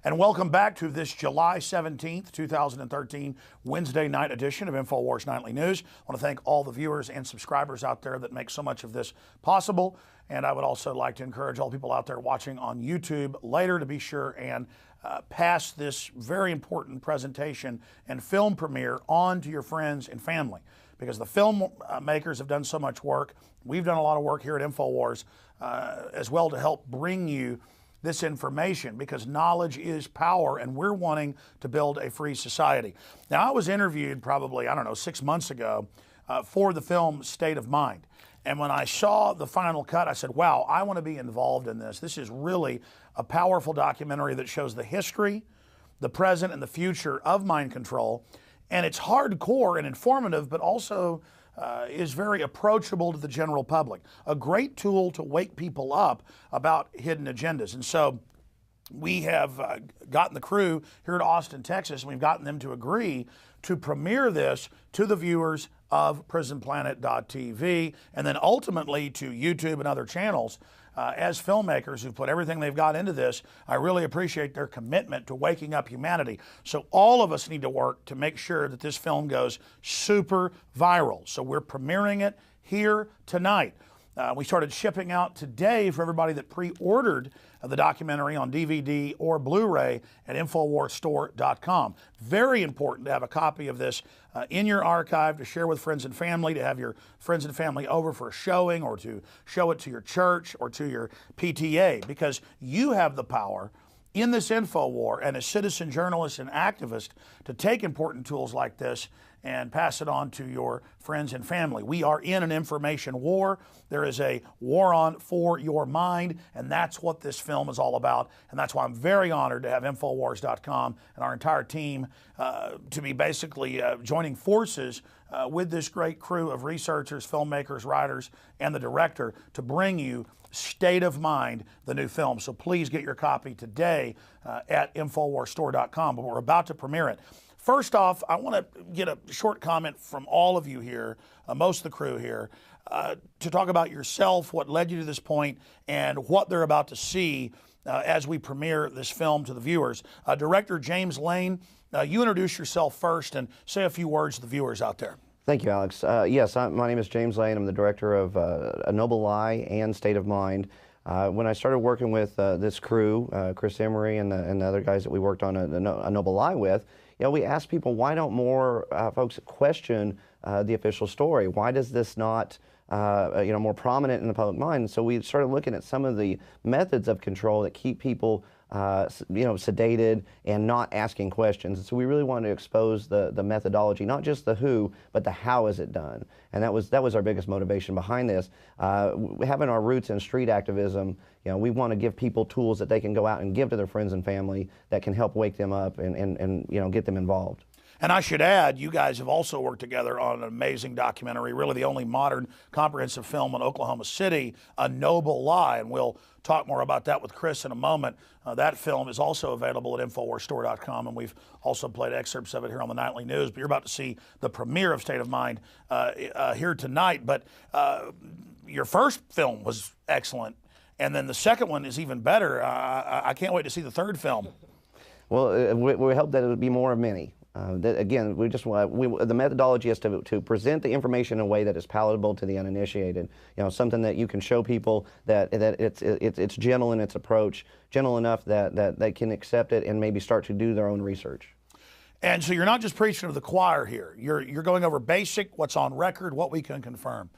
And welcome back to this July 17th, 2013, Wednesday night edition of InfoWars Nightly News. I want to thank all the viewers and subscribers out there that make so much of this possible. And I would also like to encourage all people out there watching on YouTube later to be sure and pass this very important presentation and film premiere on to your friends and family. Because the film makers have done so much work. We've done a lot of work here at InfoWars as well to help bring you this information, because knowledge is power, and we're wanting to build a free society. Now, I was interviewed probably, 6 months ago for the film State of Mind. And when I saw the final cut, I said, wow, I want to be involved in this. This is really a powerful documentary that shows the history, the present, and the future of mind control. And it's hardcore and informative, but also is very approachable to the general public. A great tool to wake people up about hidden agendas. And so we have gotten the crew here at Austin, Texas, and we've gotten them to agree to premiere this to the viewers of PrisonPlanet.tv and then ultimately to YouTube and other channels. As filmmakers who've put everything they've got into this, I really appreciate their commitment to waking up humanity. So all of us need to work to make sure that this film goes super viral. So we're premiering it here tonight. We started shipping out today for everybody that pre-ordered the documentary on DVD or Blu-ray at InfoWarsStore.com. Very important to have a copy of this in your archive to share with friends and family, to have your friends and family over for a showing, or to show it to your church or to your PTA, because you have the power in this info war and as citizen journalists and activists to take important tools like this and pass it on to your friends and family. We are in an information war. There is a war on for your mind, and that's what this film is all about. And that's why I'm very honored to have Infowars.com and our entire team to be basically joining forces with this great crew of researchers, filmmakers, writers, and the director to bring you State of Mind, the new film. So please get your copy today at InfoWarsStore.com, but we're about to premiere it. First off, I want to get a short comment from all of you here, most of the crew here, to talk about yourself, what led you to this point, and what they're about to see as we premiere this film to the viewers. Director James Lane, you introduce yourself first and say a few words to the viewers out there. Thank you, Alex. Yes, my name is James Lane. I'm the director of A Noble Lie and State of Mind. When I started working with this crew, Chris Emery and the other guys that we worked on A Noble Lie with, we asked people, why don't more folks question the official story? Why does this not more prominent in the public mind? And so we started looking at some of the methods of control that keep people sedated and not asking questions. And so we really wanted to expose the methodology, not just the who, but the how is it done. And that was our biggest motivation behind this. Having our roots in street activism, we want to give people tools that they can go out and give to their friends and family that can help wake them up and get them involved. And I should add, you guys have also worked together on an amazing documentary, really the only modern comprehensive film in Oklahoma City, A Noble Lie. And we'll talk more about that with Chris in a moment. That film is also available at InfoWarsStore.com, and we've also played excerpts of it here on the Nightly News. But you're about to see the premiere of State of Mind here tonight. But your first film was excellent, and then the second one is even better. I can't wait to see the third film. Well, we hope that it will be more of many. Again, the methodology is to present the information in a way that is palatable to the uninitiated. Something that you can show people that it's gentle in its approach, gentle enough that they can accept it and maybe start to do their own research. And so you're not just preaching to the choir here. You're going over basic, what's on record, what we can confirm.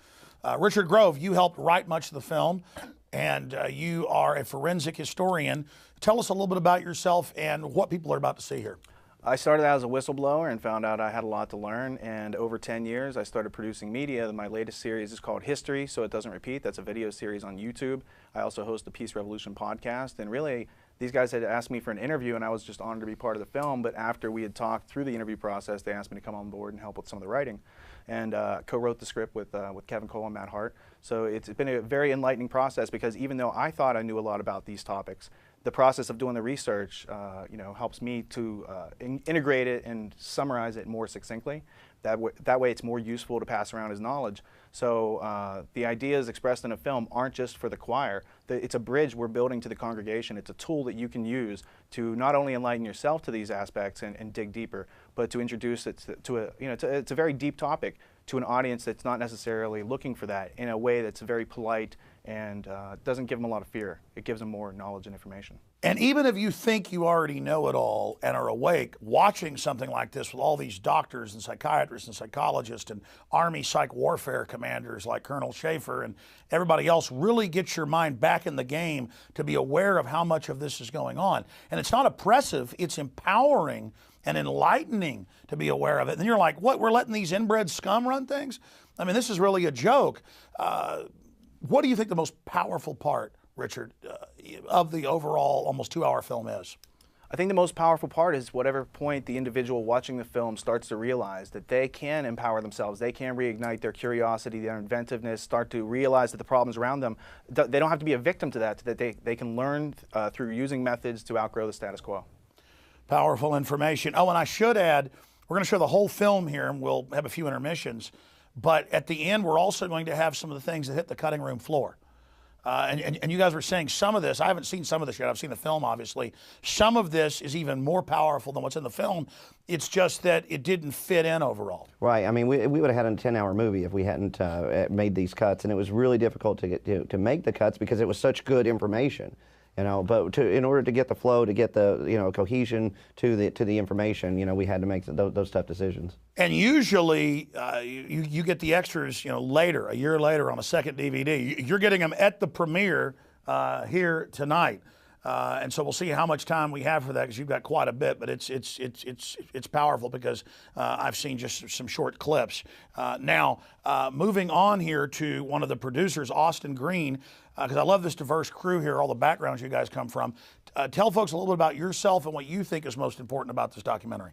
Richard Grove, you helped write much of the film, and you are a forensic historian. Tell us a little bit about yourself and what people are about to see here. I started out as a whistleblower and found out I had a lot to learn, and over 10 years I started producing media. My latest series is called History, So It Doesn't Repeat. That's a video series on YouTube. I also host the Peace Revolution podcast, and really these guys had asked me for an interview and I was just honored to be part of the film, but after we had talked through the interview process, they asked me to come on board and help with some of the writing, and co-wrote the script with Kevin Cole and Matt Hart. So it's been a very enlightening process, because even though I thought I knew a lot about these topics, the process of doing the research, helps me to integrate it and summarize it more succinctly. That way it's more useful to pass around as knowledge. So the ideas expressed in a film aren't just for the choir. It's a bridge we're building to the congregation. It's a tool that you can use to not only enlighten yourself to these aspects and dig deeper, but to introduce it to a, it's a very deep topic to an audience that's not necessarily looking for that, in a way that's very polite and doesn't give them a lot of fear. It gives them more knowledge and information. And even if you think you already know it all and are awake, watching something like this with all these doctors and psychiatrists and psychologists and Army psych warfare commanders like Colonel Schaefer and everybody else really gets your mind back in the game to be aware of how much of this is going on. And it's not oppressive, it's empowering and enlightening to be aware of it. And you're like, what, we're letting these inbred scum run things? I mean, this is really a joke. What do you think the most powerful part, Richard, of the overall almost 2-hour film is? I think the most powerful part is whatever point the individual watching the film starts to realize that they can empower themselves, they can reignite their curiosity, their inventiveness, start to realize that the problems around them, they don't have to be a victim to that they can learn through using methods to outgrow the status quo. Powerful information. Oh, and I should add, we're going to show the whole film here, and we'll have a few intermissions. But at the end, we're also going to have some of the things that hit the cutting room floor. And you guys were saying some of this, I haven't seen some of this yet, I've seen the film obviously. Some of this is even more powerful than what's in the film. It's just that it didn't fit in overall. Right, I mean, we would have had a 10-hour movie if we hadn't made these cuts, and it was really difficult to make the cuts because it was such good information. But in order to get the flow, to get the cohesion to the information, we had to make those tough decisions. And usually, you get the extras, later, a year later on a second DVD. You're getting them at the premiere here tonight, and so we'll see how much time we have for that because you've got quite a bit. But it's powerful because I've seen just some short clips. Now, moving on here to one of the producers, Austin Green. Because I love this diverse crew here, all the backgrounds you guys come from. Tell folks a little bit about yourself and what you think is most important about this documentary.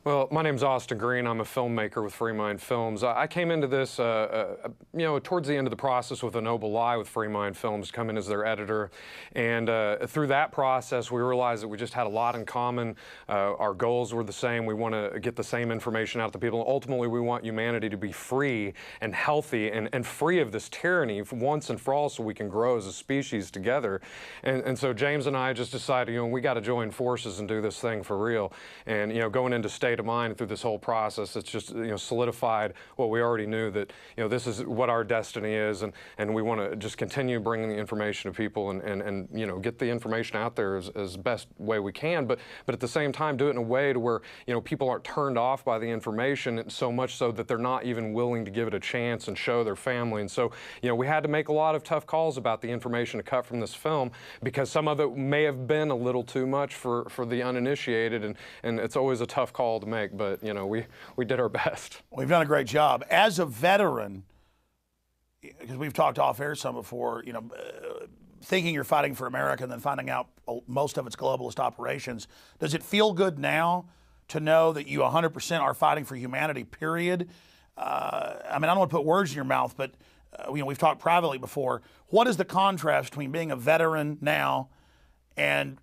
Well, my name's Austin Green. I'm a filmmaker with Free Mind Films. I came into this, towards the end of the process with A Noble Lie with Free Mind Films, come in as their editor. And through that process, we realized that we just had a lot in common. Our goals were the same. We want to get the same information out to people. Ultimately, we want humanity to be free and healthy and free of this tyranny once and for all so we can grow as a species together. And so James and I just decided, we got to join forces and do this thing for real. And, going into State of Mind through this whole process, it's just solidified what we already knew, that this is what our destiny is, and we want to just continue bringing the information to people and get the information out there as best way we can, but at the same time do it in a way to where people aren't turned off by the information so much so that they're not even willing to give it a chance and show their family. And so we had to make a lot of tough calls about the information to cut from this film because some of it may have been a little too much for the uninitiated, and it's always a tough call to make, but we did our best. We've done a great job. As a veteran, because we've talked off air some before, thinking you're fighting for America and then finding out most of its globalist operations, does it feel good now to know that you 100% are fighting for humanity, period? I don't want to put words in your mouth, but we've talked privately before. What is the contrast between being a veteran now and,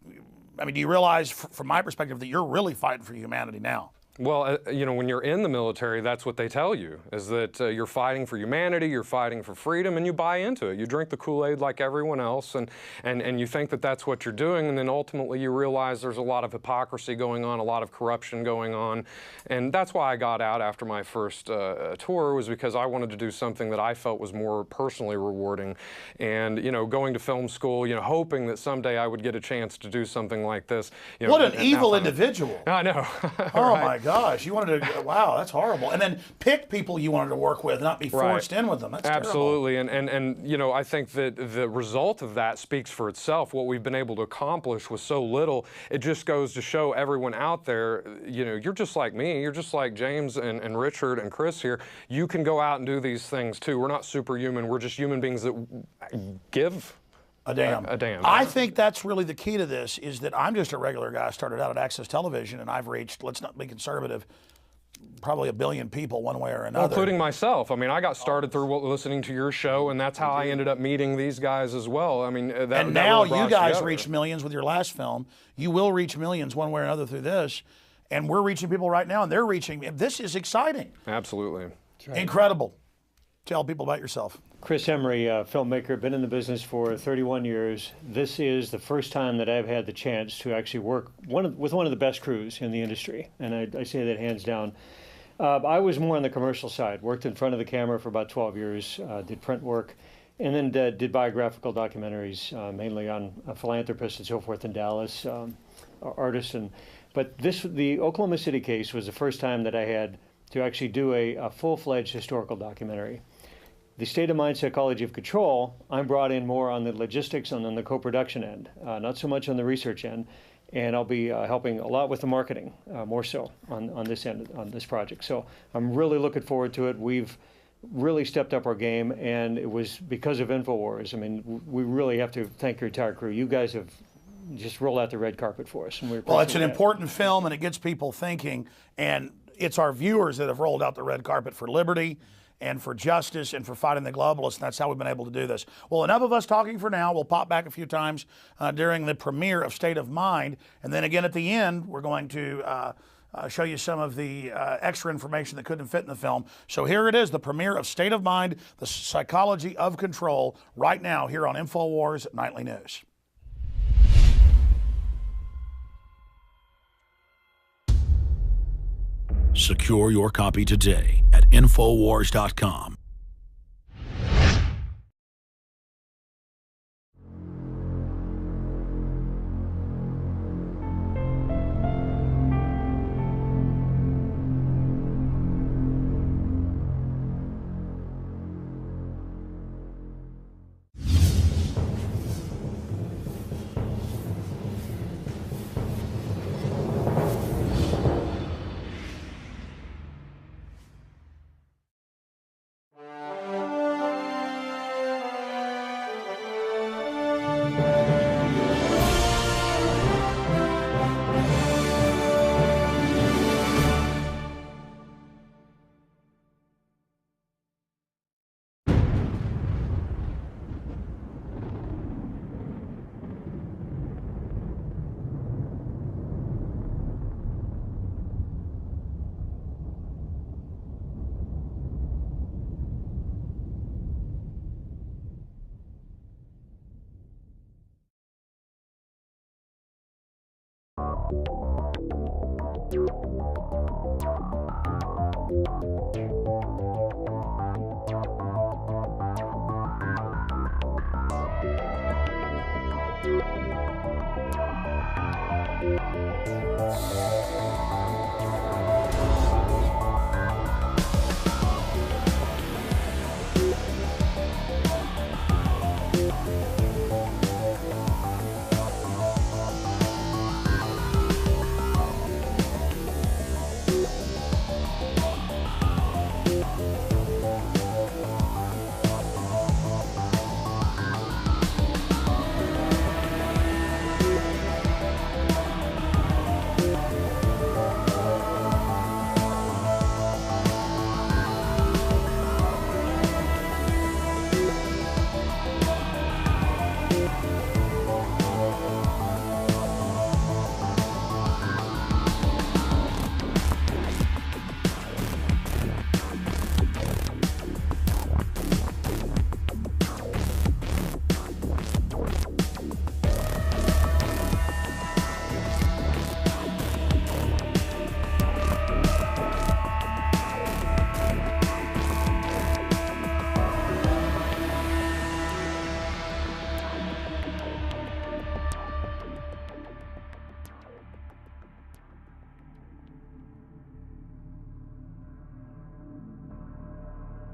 do you realize, from my perspective, that you're really fighting for humanity now? Well, when you're in the military, that's what they tell you, is that you're fighting for humanity, you're fighting for freedom, and you buy into it. You drink the Kool-Aid like everyone else, and you think that that's what you're doing, and then ultimately you realize there's a lot of hypocrisy going on, a lot of corruption going on, and that's why I got out after my first tour, was because I wanted to do something that I felt was more personally rewarding, and, going to film school, hoping that someday I would get a chance to do something like this. What an evil individual. I know. Oh, right? My gosh, you wanted to, wow, that's horrible. And then pick people you wanted to work with, not be forced in with them. That's absolutely. Terrible. And I think that the result of that speaks for itself. What we've been able to accomplish with so little, it just goes to show everyone out there, you're just like me, you're just like James and Richard and Chris here. You can go out and do these things too. We're not superhuman, we're just human beings that give a damn. I think that's really the key to this, is that I'm just a regular guy. I started out at Access Television, and I've reached, let's not be conservative, probably 1 billion people one way or another. Well, including myself. I got started through listening to your show, and that's how I ended up meeting these guys as well. And now you guys reached millions with your last film. You will reach millions one way or another through this, and we're reaching people right now, and they're reaching. This is exciting. Absolutely. Incredible. Tell people about yourself. Chris Emery, filmmaker, been in the business for 31 years. This is the first time that I've had the chance to actually work with one of the best crews in the industry, and I say that hands down. I was more on the commercial side, worked in front of the camera for about 12 years, did print work, and then did biographical documentaries, mainly on philanthropists and so forth in Dallas, artists. But the Oklahoma City case was the first time that I had to actually do a full-fledged historical documentary. The State of Mind Psychology of Control, I'm brought in more on the logistics and on the co-production end, not so much on the research end, and I'll be helping a lot with the marketing, more so on this end, on this project. So I'm really looking forward to it. We've really stepped up our game, and it was because of InfoWars. I mean, we really have to thank your entire crew. You guys have just rolled out the red carpet for us. And well, it's an important film, and it gets people thinking, and it's our viewers that have rolled out the red carpet for liberty and for justice and for fighting the globalists, and that's how we've been able to do this. Well, enough of us talking for now. We'll pop back a few times during the premiere of State of Mind, and then again at the end, we're going to show you some of the extra information that couldn't fit in the film. So here it is, the premiere of State of Mind, the Psychology of Control, right now here on InfoWars Nightly News. Secure your copy today at Infowars.com.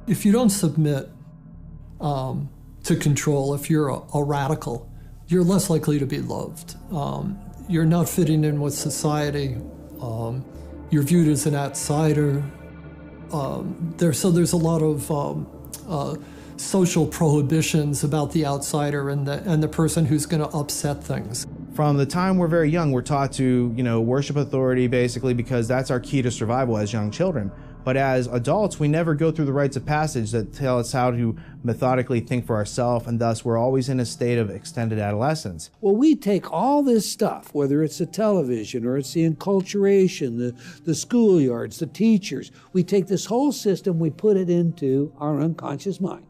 If you don't submit to control, if you're a radical, you're less likely to be loved. You're not fitting in with society. You're viewed as an outsider. So there's a lot of social prohibitions about the outsider and the person who's going to upset things. From the time we're very young, we're taught to, worship authority basically because that's our key to survival as young children. But as adults, we never go through the rites of passage that tell us how to methodically think for ourselves, and thus we're always in a state of extended adolescence. Well, we take all this stuff, whether it's the television or it's the enculturation, the schoolyards, the teachers, we take this whole system, we put it into our unconscious mind.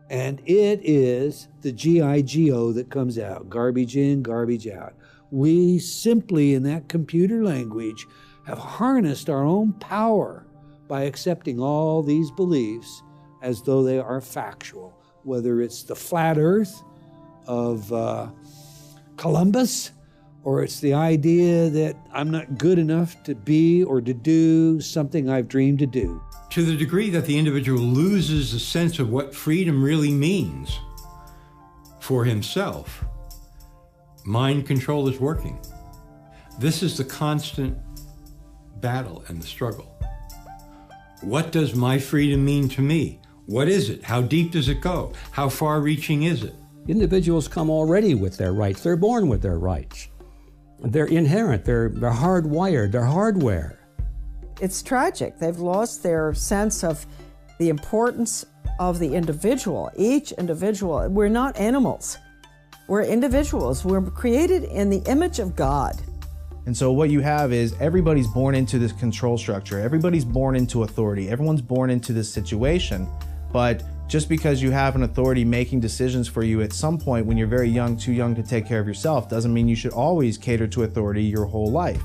And it is the GIGO that comes out, garbage in, garbage out. We simply, in that computer language, have harnessed our own power by accepting all these beliefs as though they are factual, whether it's the flat earth of Columbus, or it's the idea that I'm not good enough to be or to do something I've dreamed to do. To the degree that the individual loses a sense of what freedom really means for himself, mind control is working. This is the constant battle and the struggle. What does my freedom mean to me? What is it? How deep does it go? How far-reaching is it? Individuals come already with their rights. They're born with their rights. They're inherent. They're hardwired. They're hardware. It's tragic. They've lost their sense of the importance of the individual, each individual. We're not animals. We're individuals. We're created in the image of God. And so what you have is everybody's born into this control structure. Everybody's born into authority. Everyone's born into this situation. But just because you have an authority making decisions for you at some point when you're very young, too young to take care of yourself, doesn't mean you should always cater to authority your whole life.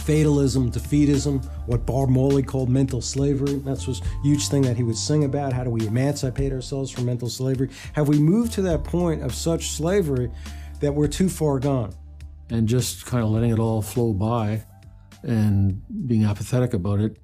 Fatalism, defeatism, what Bob Morley called mental slavery. That's was a huge thing that he would sing about. How do we emancipate ourselves from mental slavery? Have we moved to that point of such slavery that we're too far gone? And just kind of letting it all flow by and being apathetic about it